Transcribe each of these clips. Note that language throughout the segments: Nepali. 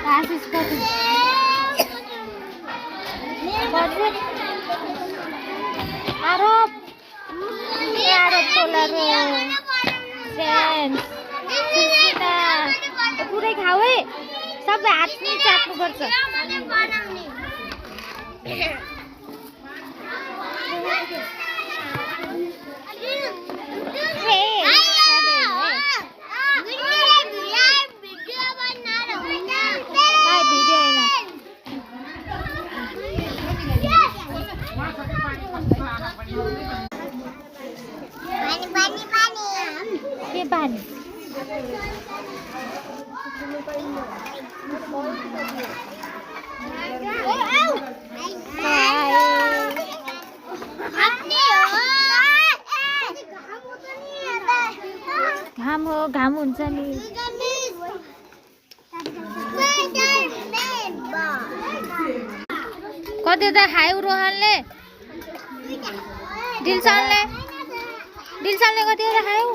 आशिष कति आरोप तोलारो पुरै खाऊ है सबै हात नै चाट्नुपर्छ पानी घाम हो घाम हुन्छ नि कति त खायौ रोहनले दिलसनले कतिवटा खायौ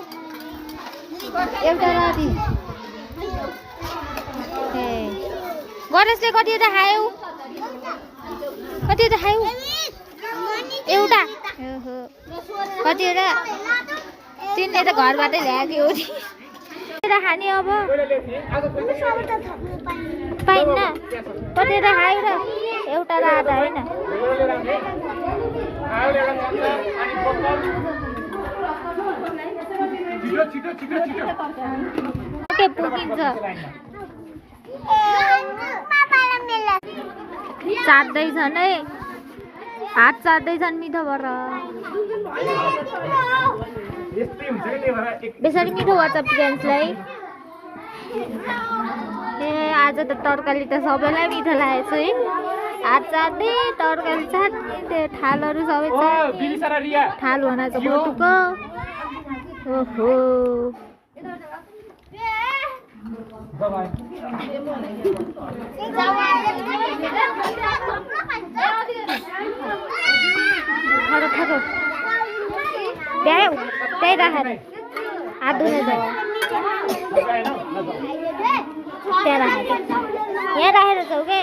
एउटा राति ए गणेशले कतिवटा खायौ एउटा ओहो कतिवटा तिनले त घरबाटै ल्याएको हो नि खाने अब पाइन्न कतिवटा खायो र एउटा र आधा होइन के पुगिन्छ चाट्दैछन् है हात चाट्दैछन् मिठो भएर बेसरी मिठो भन्छ फ्रेन्ड्सलाई ए आज त तरकारी त सबैलाई मिठो लागेको छ है हात चाट्दै तरकारी चाट्ने त्यो थालहरू सबै चाट्ने थाल बनाएको बटुको ओहो खरो भ्यायो त्यही राखेर हात धुने त्यहाँ राखेर यहाँ राखेर छौ के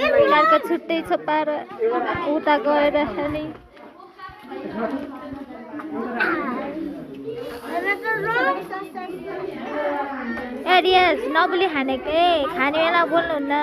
उनीहरूको छुट्टै छपाएर उता गएर खाने ए रियस नबोली खाने के खाने बेला बोल्नुहुन्न